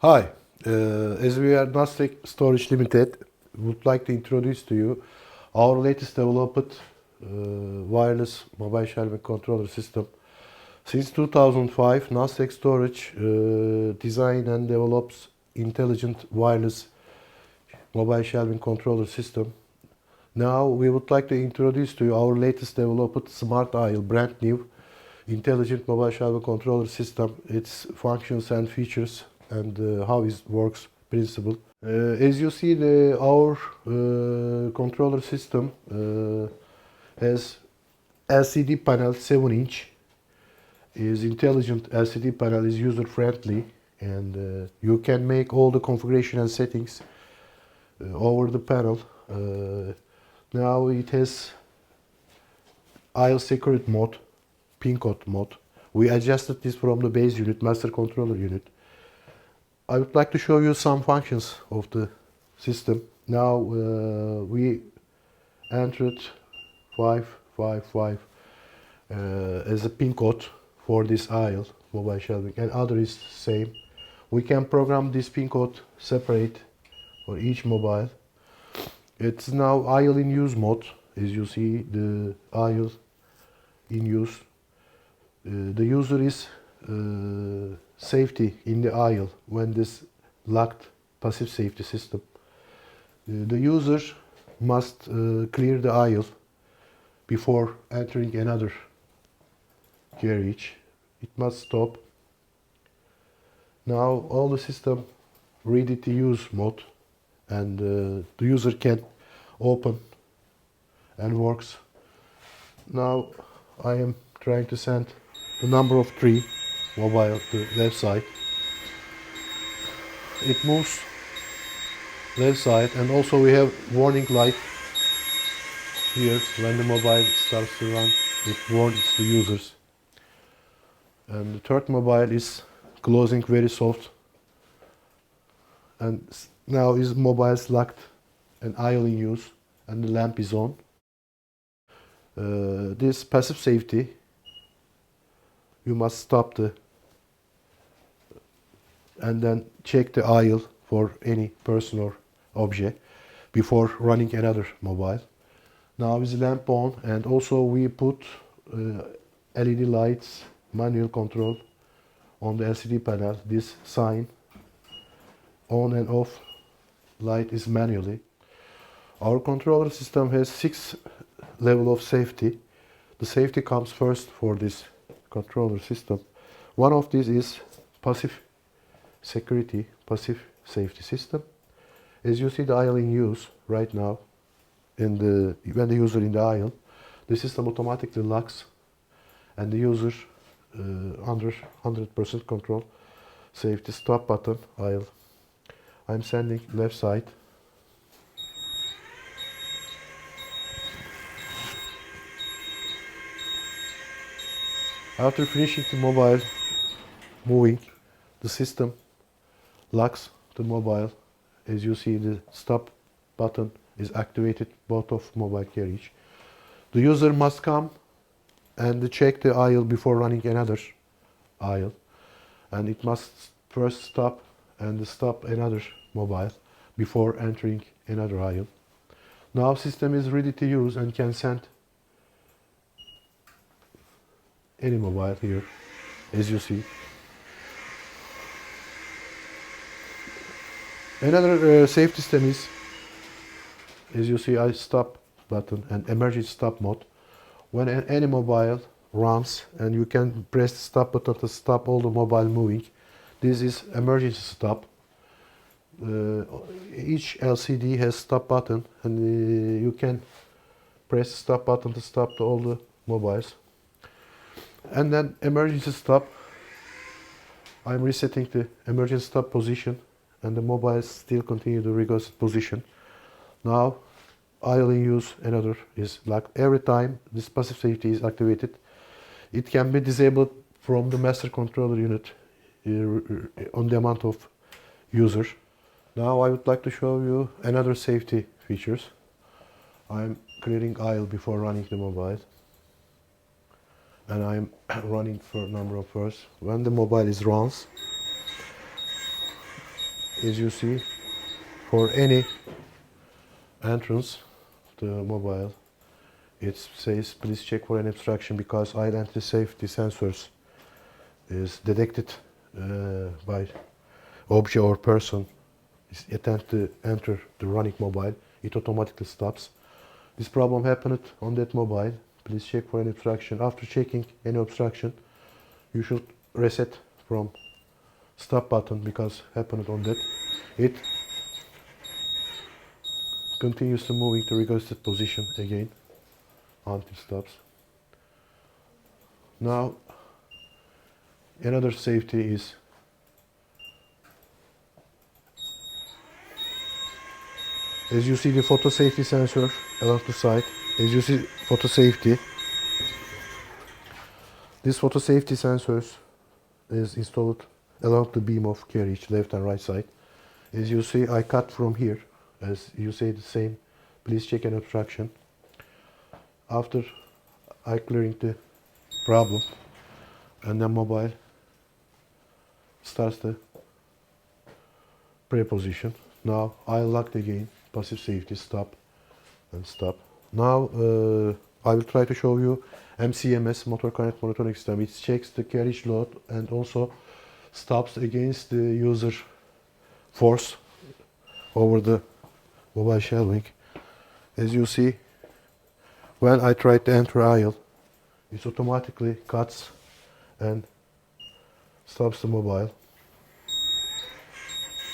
Hi, as we are Naztek Storage Limited, we would like to introduce to you our latest developed wireless mobile shelving controller system. Since 2005, Naztek Storage design and develops intelligent wireless mobile shelving controller system. Now we would like to introduce to you our latest developed SmartAisle, brand new intelligent mobile shelving controller system, its functions and features, and how it works principle. As you see, our controller system has LCD panel 7-inch. Is intelligent LCD panel is user friendly, and you can make all the configuration and settings over the panel. Now it has aisle security mode, pin code mode. We adjusted this from the base unit, master controller unit. I would like to show you some functions of the system. Now we entered 555 as a pin code for this aisle mobile shelving, and other is same. We can program this pin code separate for each mobile. It's now aisle in use mode. As you see, the aisle in use. The user is safety in the aisle when this locked passive safety system. The user must clear the aisle before entering another carriage. It must stop. Now all the system ready to use mode, and the user can open and works. Now I am trying to send the number of 3 mobile to left side. It moves left side, and also we have warning light here. When the mobile starts to run, it warns the users. And the third mobile is closing very soft, and now is mobiles locked and aisle in use, and the lamp is on. This passive safety, you must stop and then check the aisle for any person or object before running another mobile. Now is lamp on, and also we put LED lights, manual control on the LCD panel. This sign on and off light is manually. Our controller system has 6 levels of safety. The safety comes first for this controller system. One of these is passive security, passive safety system. As you see the aisle in use right now, when the user in the aisle, the system automatically locks, and the user under 100% control. Safety stop button, aisle. I'm sending left side. After finishing the mobile moving, the system locks the mobile. As you see, the stop button is activated both of mobile carriage. The user must come and check the aisle before running another aisle, and it must first stop and stop another mobile before entering another aisle. Now system is ready to use and can send any mobile here, as you see. Another safety system is, as you see, I stop button and emergency stop mode. When any mobile runs, and you can press the stop button to stop all the mobile moving. This is emergency stop. Each LCD has stop button, and you can press the stop button to stop all the mobiles. And then emergency stop. I'm resetting the emergency stop position, and the mobiles still continue the requested position. Now aisle in use, another is locked. Every time this passive safety is activated, it can be disabled from the master controller unit on the amount of user. Now I would like to show you another safety features. I'm clearing aisle before running the mobile, and I'm running for number of first. When the mobile is runs, as you see, for any entrance, the mobile, it says please check for an obstruction because aisle entry safety sensors is detected by object or person is attempt to enter the running mobile, it automatically stops. This problem happened on that mobile. Please check for an obstruction. After checking any obstruction, you should reset from stop button because happened on that. It continues to moving to requested position again until stops. Now another safety is as you see the photo safety sensor along the side. As you see photo safety, this photo safety sensors is installed along the beam of carriage left and right side. As you see, I cut from here. As you say the same, please check an obstruction. After I clearing the problem, and then mobile starts the pre-position. Now I locked again, passive safety, stop and stop. Now I will try to show you MCMS, motor current monitoring system. It checks the carriage load and also stops against the user force over the mobile shelving. As you see, when I try to enter aisle, it automatically cuts and stops the mobile.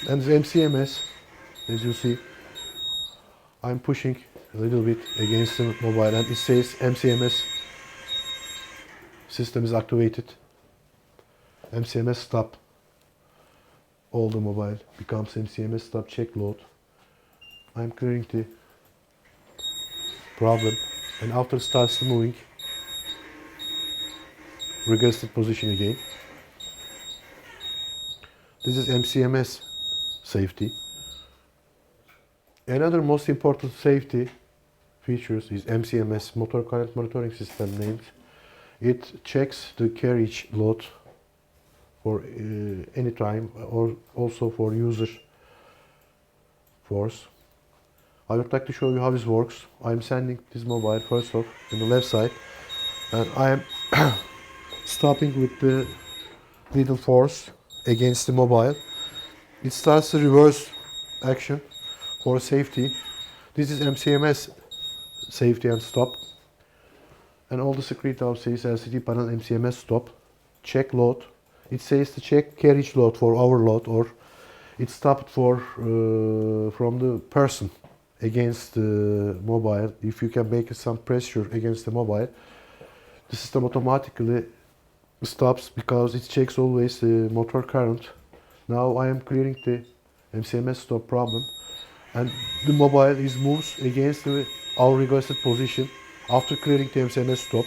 And the MCMS, as you see, I'm pushing a little bit against the mobile and it says MCMS system is activated. MCMS stop. All the mobile becomes MCMS stop, check load. I'm clearing the problem and after starts moving, requested position again. This is MCMS safety. Another most important safety features is MCMS, motor current monitoring system named. It checks the carriage load for any time or also for user force. I would like to show you how this works. I'm sending this mobile first off in the left side and I am stopping with the little force against the mobile. It starts the reverse action for safety. This is MCMS safety and stop. And all the screen out says LCD panel MCMS stop. Check load. It says to check carriage load for overload or it stopped for from the person against the mobile. If you can make some pressure against the mobile, the system automatically stops because it checks always the motor current. Now I am clearing the MCMS stop problem and the mobile is moves against our requested position after clearing the MCMS stop.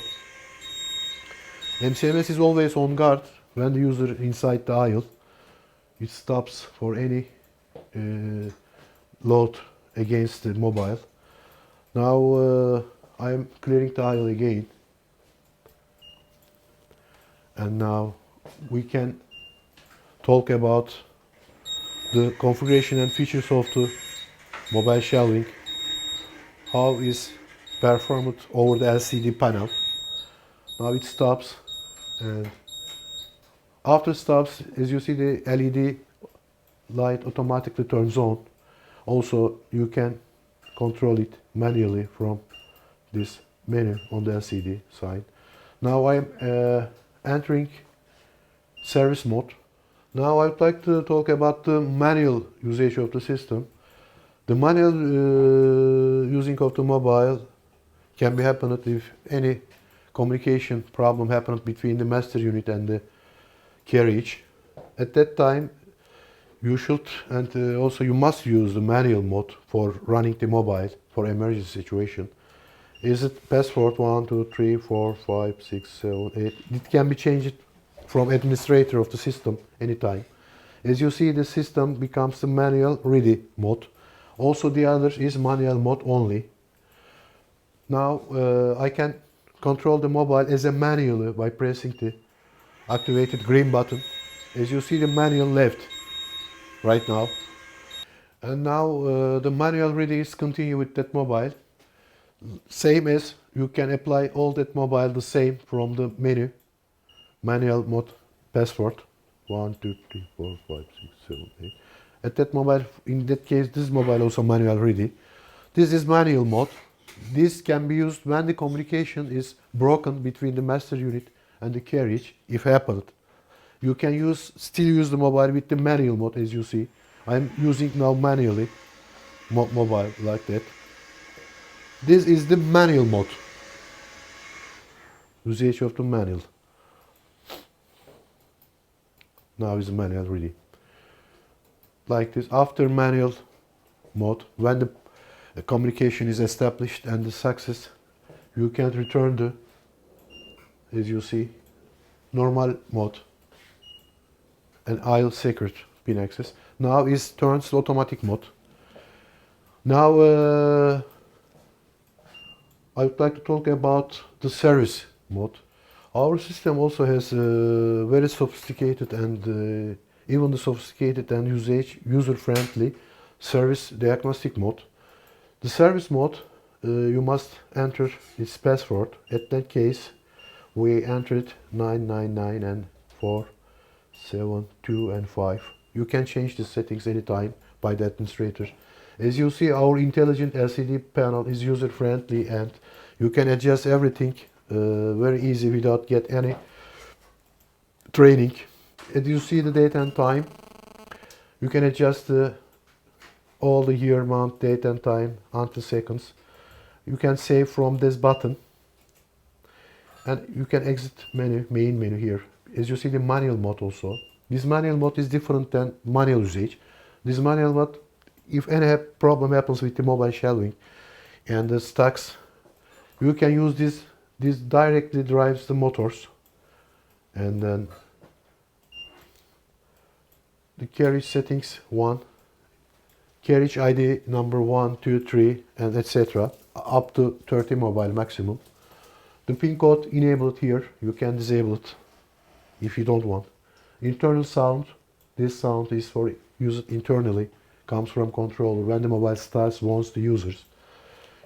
MCMS is always on guard when the user inside the aisle. It stops for any load against the mobile. Now I am clearing the aisle again and now we can talk about the configuration and features of the mobile shelving, how is performed over the LCD panel. Now it stops and after stops, as you see, the LED light automatically turns on. Also you can control it manually from this menu on the LCD side. Now I am entering service mode. Now I would like to talk about the manual usage of the system. The manual using of the mobile can be happened if any communication problem happened between the master unit and the carriage. At that time you should and also you must use the manual mode for running the mobile for emergency situation. Is it password 1, 2, 3, 4, 5, 6, 7, 8? It can be changed from administrator of the system anytime. As you see, the system becomes the manual ready mode. Also the other is manual mode only. Now I can control the mobile as a manual by pressing the activated green button. As you see, the manual left right now. And now the manual ready is continue with that mobile. Same as you can apply all that mobile the same from the menu. Manual mode password 1 2 3 4 5 6 7 8. At that mobile, in that case, this mobile also manual ready. This is manual mode. This can be used when the communication is broken between the master unit and the carriage, if happened. You can still use the mobile with the manual mode, as you see. I'm using now manually mobile like that. This is the manual mode. Usage of the manual. Now is the manual ready. Like this, after manual mode, when the communication is established and the success, you can return the, as you see, normal mode and aisle secret pin access. Now is turns to automatic mode. Now I would like to talk about the service mode. Our system also has very sophisticated and even the sophisticated and user-friendly service diagnostic mode. The service mode, you must enter its password. At that case, we entered 999 and 4, 7, 2 and 5. You can change the settings anytime by the administrator. As you see, our intelligent LCD panel is user-friendly and you can adjust everything very easy without get any training. As you see the date and time, you can adjust all the year, month, date and time until seconds. You can save from this button and you can exit menu, main menu here. As you see the manual mode also. This manual mode is different than manual usage. This manual mode, if any problem happens with the mobile shelving and the stacks, you can use this. This directly drives the motors, and then the carriage settings 1, carriage ID number 1, 2, 3, and etc. up to 30 mobile maximum. The pin code enabled here. You can disable it if you don't want. Internal sound. This sound is for use internally. Comes from controller when the mobile starts wants the users.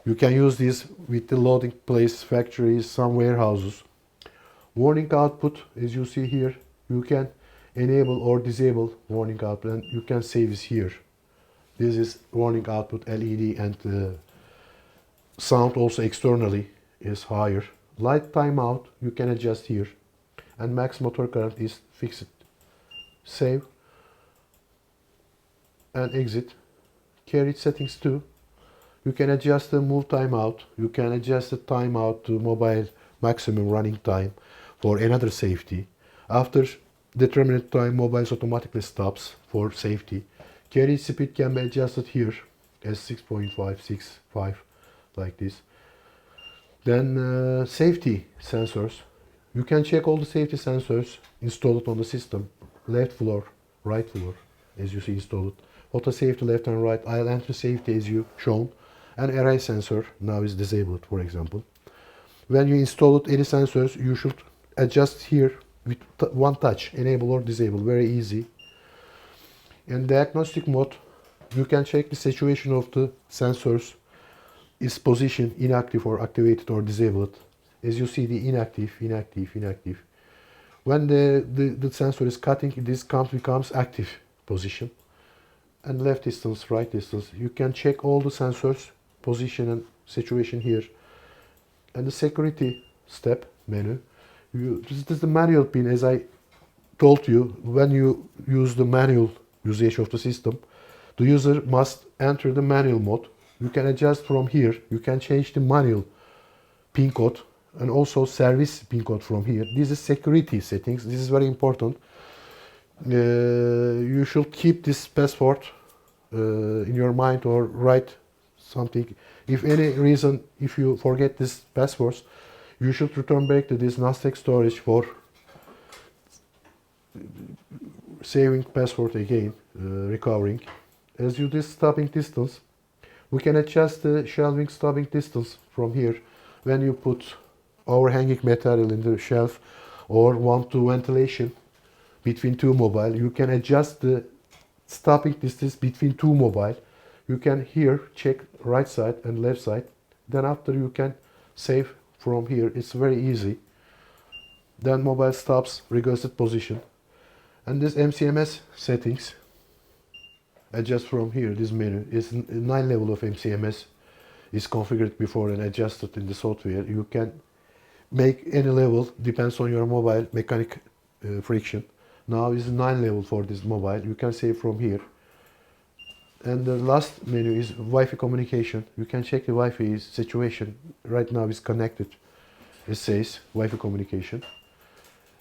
You can use this with the loading place, factories, some warehouses. Warning output, as you see here, you can enable or disable warning output and you can save this here. This is warning output LED and sound also externally is higher. Light timeout you can adjust here and max motor current is fixed. Save and exit. Carriage settings 2. You can adjust the move timeout. You can adjust the timeout to mobile maximum running time for another safety. After determined time, mobiles automatically stops for safety. Carriage speed can be adjusted here as 6.565 like this. Then safety sensors. You can check all the safety sensors installed on the system. Left floor, right floor, as you see installed. Auto safety left and right, aisle entry safety as you shown. An array sensor now is disabled, for example. When you install any sensors, you should adjust here with one touch, enable or disable, very easy. In diagnostic mode, you can check the situation of the sensors, is position inactive or activated or disabled. As you see the inactive, inactive, inactive. When the sensor is cutting, this becomes active position. And left distance, right distance. You can check all the sensors, position and situation here. And the security step menu. This is the manual pin, as I told you. When you use the manual usage of the system, the user must enter the manual mode. You can adjust from here. You can change the manual pin code and also service pin code from here. This is security settings. This is very important. You should keep this password in your mind or write something. If any reason, if you forget this passwords, you should return back to this Naztek storage for saving password again, recovering. As you this stopping distance, we can adjust the shelving stopping distance from here. When you put overhanging material in the shelf or want to ventilation between two mobile, you can adjust the stopping distance between two mobile. You can here check right side and left side. Then after you can save from here. It's very easy. Then mobile stops requested position. And this MCMS settings, adjust from here. This menu is 9 level of MCMS is configured before and adjusted in the software. You can make any level, depends on your mobile mechanic friction. Now is 9 level for this mobile. You can save from here. And the last menu is Wi-Fi communication. You can check the Wi-Fi situation. Right now is connected. It says Wi-Fi communication.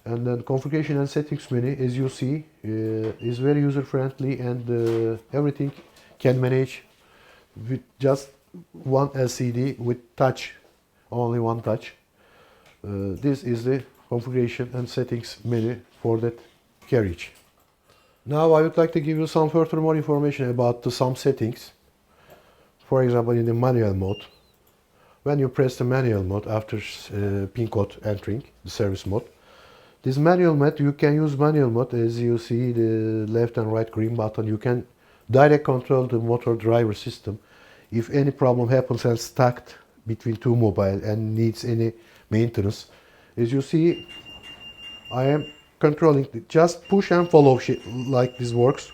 And then configuration and settings menu, as you see, is very user friendly, and everything can manage with just one LCD with touch, only one touch. This is the configuration and settings menu for that carriage. Now I would like to give you some further more information about some settings. For example, in the manual mode, when you press the manual mode after pin code entering the service mode, this manual mode, you can use manual mode. As you see the left and right green button, you can direct control the motor driver system. If any problem happens and stuck between two mobile and needs any maintenance, as you see, I am controlling, just push and follow like this works.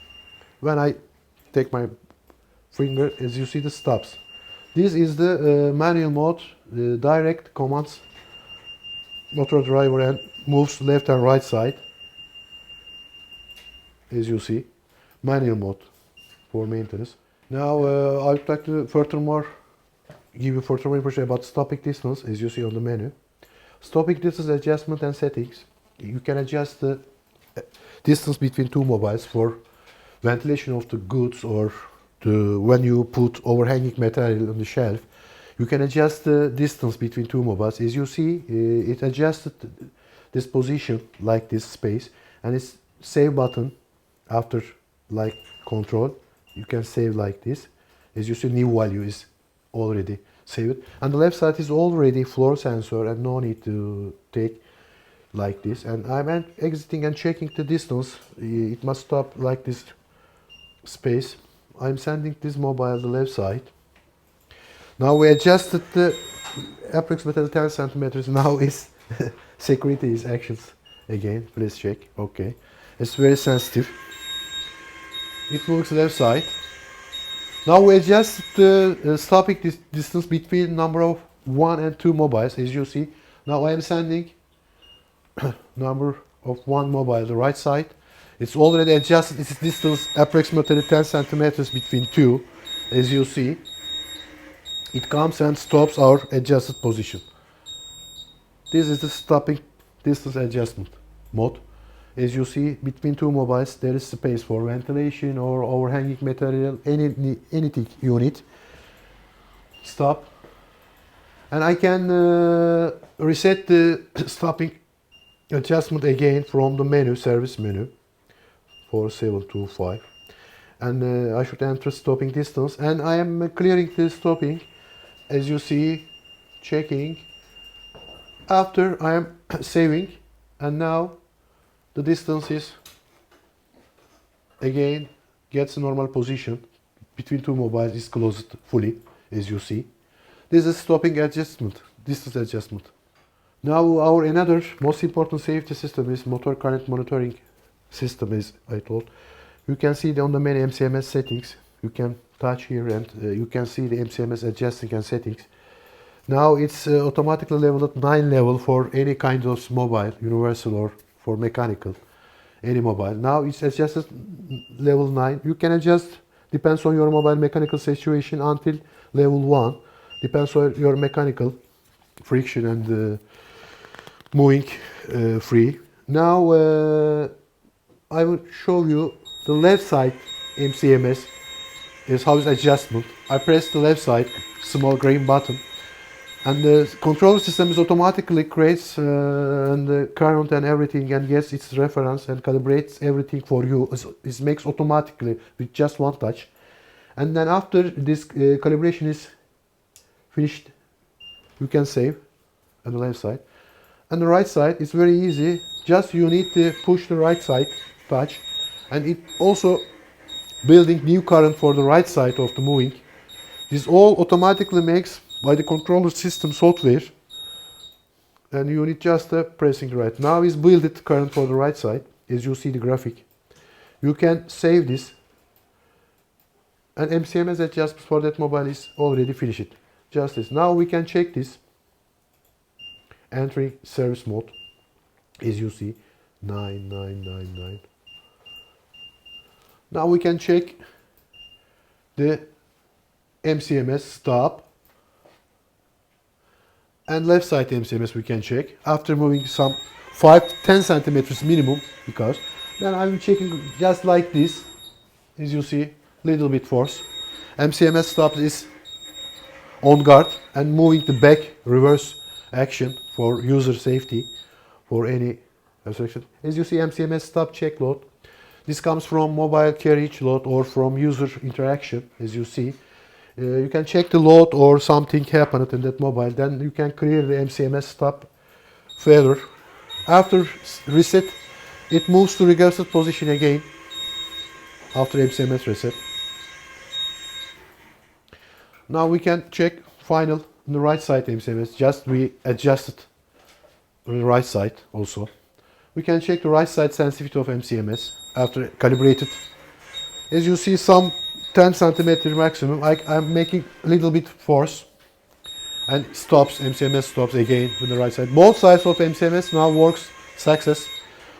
When I take my finger, as you see, the stops. This is the manual mode, the direct commands motor driver and moves left and right side. As you see, manual mode for maintenance. Now I would like to furthermore give you further information about stopping distance. As you see on the menu, stopping distance adjustment and settings. You can adjust the distance between two mobiles for ventilation of the goods, or when you put overhanging material on the shelf. You can adjust the distance between two mobiles. As you see, it adjusted this position like this space, and it's save button after like control. You can save like this. As you see, new value is already saved. And the left side is already floor sensor, and no need to take like this. And I'm exiting and checking the distance. It must stop like this space. I'm sending this mobile the left side. Now we adjusted the approximately 10 centimeters. Now is security is actions again. Please check. Okay, it's very sensitive. It works left side. Now we adjust the stopping distance between number of 1 and 2 mobiles. As you see, now I am sending number of 1 mobile the right side. It's already adjusted its distance approximately 10 centimeters between 2. As you see, it comes and stops our adjusted position. This is the stopping distance adjustment mode. As you see, between two mobiles there is space for ventilation or overhanging material, anything you need. Stop. And I can reset the stopping adjustment again from the menu, service menu, 4725. And I should enter stopping distance, and I am clearing the stopping. As you see, checking. After I am saving, and now the distance is again gets a normal position between two mobiles, is closed fully. As you see, this is stopping adjustment, distance adjustment. Now our another most important safety system is motor current monitoring system. As I told, you can see on the main MCMS settings. You can touch here and you can see the MCMS adjusting and settings. Now it's automatically leveled at 9 level for any kind of mobile, universal or for mechanical, any mobile. Now it's adjusted level 9. You can adjust, depends on your mobile mechanical situation, until level 1. Depends on your mechanical friction and moving free. Now I will show you the left side MCMS is how it's adjustment. I press the left side, small green button, and the control system is automatically creates and the current and everything, and gets its reference and calibrates everything for you. It makes automatically with just one touch. And then after this calibration is finished, you can save on the left side. And the right side is very easy. Just you need to push the right side touch, and it also building new current for the right side of the moving. This all automatically makes by the controller system software, and you need just pressing right. Now is built current for the right side, as you see the graphic. You can save this, and MCMS adjustment for that mobile is already finished. Just this. Now we can check this. Entering service mode, as you see, 9999. Now we can check the MCMS stop, and left side MCMS we can check after moving some 5-10 centimeters minimum, because then I'm checking just like this, as you see, little bit force. MCMS stop is on guard and moving the back reverse action for user safety for any obstruction. As you see, MCMS stop check load. This comes from mobile carriage load or from user interaction. As you see, you can check the load or something happened in that mobile. Then you can clear the MCMS stop failure. After reset, it moves to registered position again after MCMS reset. Now we can check final on the right side MCMS. Just we adjusted on the right side also. We can check the right side sensitivity of MCMS after calibrated. As you see, some 10 centimeter maximum. I'm making a little bit force and stops. MCMS stops again on the right side. Both sides of MCMS now works success,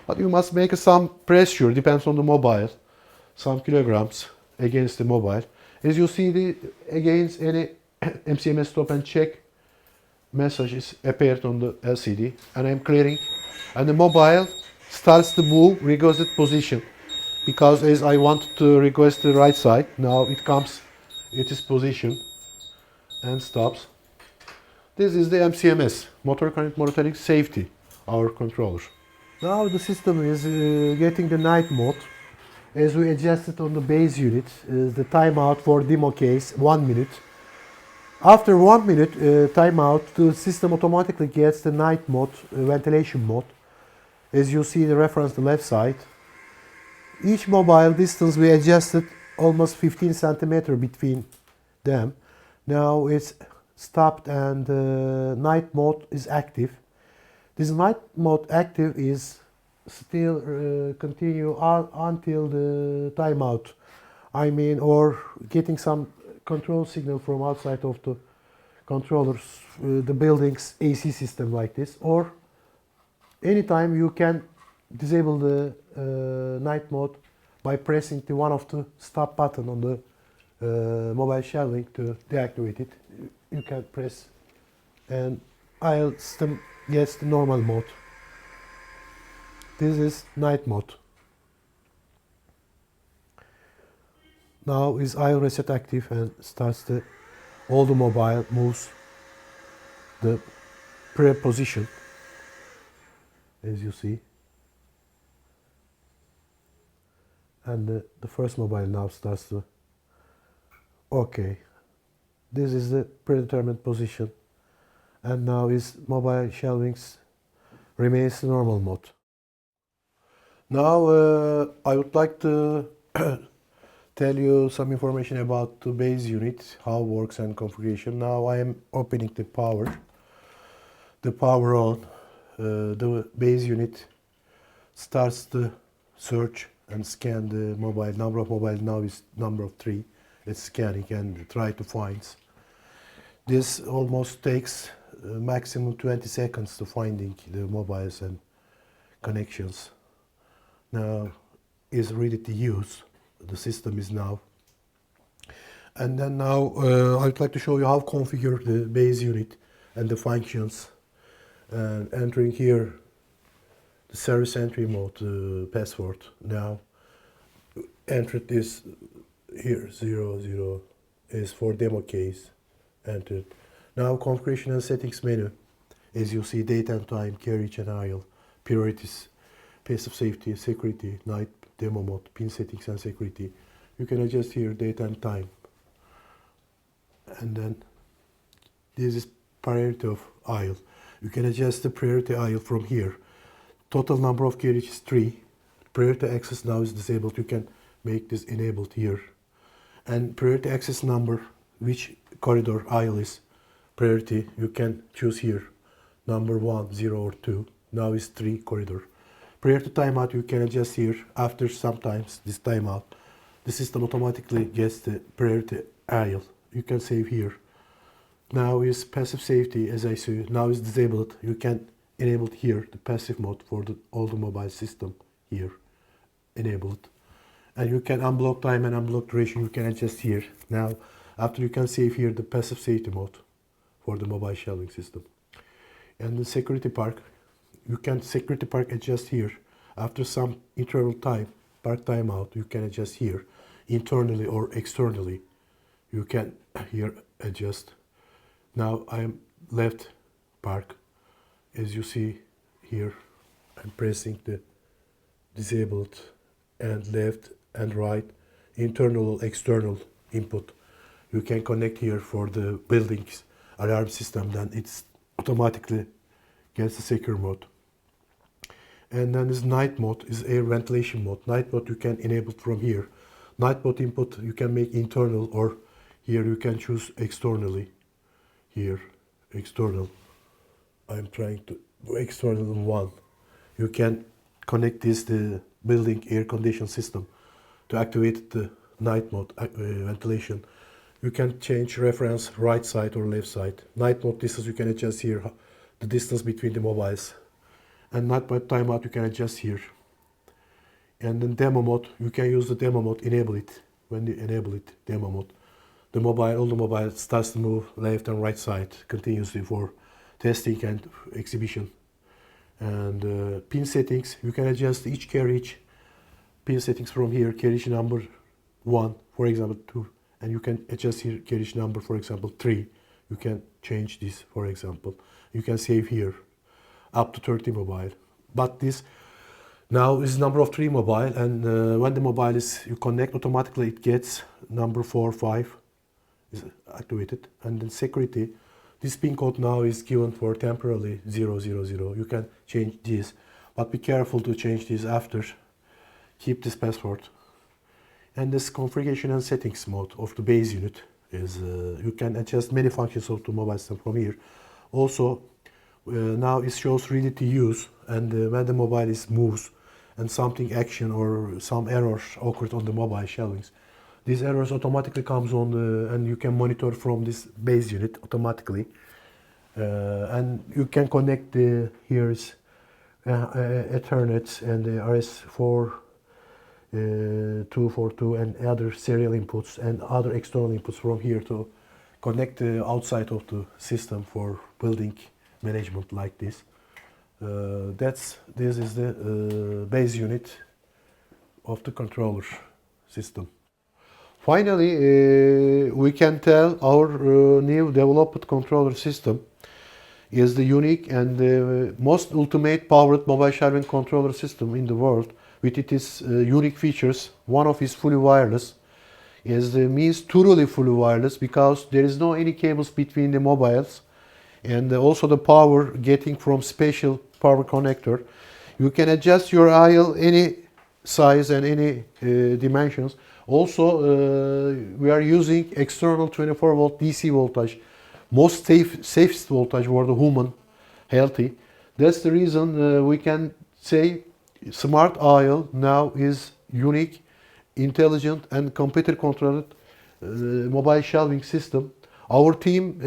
but you must make some pressure, depends on the mobile, some kilograms against the mobile. As you see, the against any MCMS stop and check messages appeared on the LCD, and I'm clearing, and the mobile starts to move requested position, because as I want to request the right side, now it comes at its position and stops. This is the MCMS, motor current monitoring safety, our controller. Now the system is getting the night mode. As we adjusted on the base unit, the timeout for demo case 1 minute. After 1 minute timeout, the system automatically gets the night mode, ventilation mode. As you see the reference the left side. Each mobile distance we adjusted almost 15 centimeter between them. Now it's stopped and night mode is active. This night mode active is still continue until the timeout. I mean, or getting some control signal from outside of the controllers, the building's AC system like this, or anytime you can disable the night mode by pressing the one of the stop button on the mobile shelving to deactivate it. You can press and I'll system gets the normal mode. This is night mode. Now is IO reset active and starts the all the mobile moves the pre-position, as you see, and the first mobile now starts to okay. This is the predetermined position, and now is mobile shelvings remains normal mode. Now I would like to tell you some information about the base unit, how it works and configuration. Now I am opening the power on. The base unit starts to search and scan the mobile. Number of mobile now is number of 3. It's scanning and try to find. This almost takes maximum 20 seconds to finding the mobiles and connections. Now is ready to use. The system is now. And then now I'd like to show you how to configure the base unit and the functions. Entering here the service entry mode password. Now enter this here 00 is for demo case. Entered. Now configuration and settings menu. As you see, date and time, carriage and aisle, priorities, passive safety, security, night, demo mode, pin settings and security. You can adjust here date and time. And then this is priority of aisle. You can adjust the priority aisle from here. Total number of carriage is 3. Priority access now is disabled. You can make this enabled here. And priority access number, which corridor aisle is priority, you can choose here. Number 1, 0 or 2. Now is 3 corridor. Priority timeout you can adjust here. After sometimes this timeout, the system automatically gets the priority aisle. You can save here. Now is passive safety, as I see. Now is disabled. You can enable here the passive mode for all the mobile system here. Enabled. And you can unblock time and unblock duration. You can adjust here. Now, after you can save here the passive safety mode for the mobile shelving system. And the security park, you can security park adjust here. After some interval time, park timeout, you can adjust here, internally or externally. You can here adjust. Now I am left park. As you see here, I'm pressing the disabled and left and right, internal or external input. You can connect here for the building's alarm system, then it's automatically gets the secure mode. And then this night mode is air ventilation mode. Night mode you can enable from here. Night mode input you can make internal, or here you can choose externally. Here, external. I'm trying to go external one. You can connect this the building air condition system to activate the night mode ventilation. You can change reference right side or left side. Night mode distance you can adjust here, the distance between the mobiles. And night mode timeout you can adjust here. And then demo mode, you can use the demo mode, enable it. When you enable it, demo mode, the mobile, all the mobile starts to move left and right side continuously for testing and exhibition. And pin settings, you can adjust each carriage pin settings from here. Carriage number 1, for example 2, and you can adjust here carriage number, for example 3. You can change this, for example. You can save here up to 30 mobile. But this now is number of 3 mobile, and when the mobile is you connect, automatically it gets number 4, 5 is activated. And then security, this pin code now is given for temporarily 000. You can change this, but be careful to change this after. Keep this password. And this configuration and settings mode of the base unit is you can adjust many functions of the mobile system from here. Also, now it shows ready to use, and when the mobile is moves and something action or some errors occurred on the mobile shelvings, these errors automatically comes on and you can monitor from this base unit automatically. And you can connect the here's Ethernet and the RS4 242 and other serial inputs and other external inputs from here to connect the outside of the system for building management like this. This is the base unit of the controller system. Finally, we can tell our new developed controller system is the unique and the most ultimate powered mobile shelving controller system in the world, with its unique features. One of is fully wireless. Means truly fully wireless because there is no any cables between the mobiles, and also the power getting from special power connector. You can adjust your aisle any size and any dimensions. Also, we are using external 24 volt DC voltage, most safest voltage for the human healthy. That's the reason we can say SmartAisle now is unique, intelligent and computer controlled mobile shelving system. Our team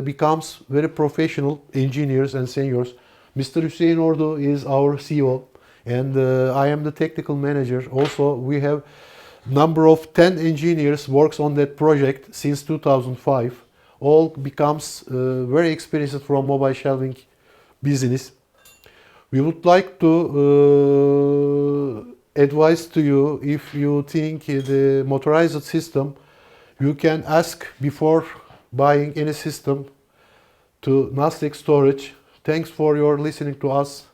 becomes very professional engineers and seniors. Mr. Hüseyin Ordu is our CEO, and I am the technical manager. Also, we have number of 10 engineers works on that project since 2005. All becomes very experienced from mobile shelving business. We would like to advise to you, if you think the motorized system, you can ask before buying any system to Naztek Storage. Thanks for your listening to us.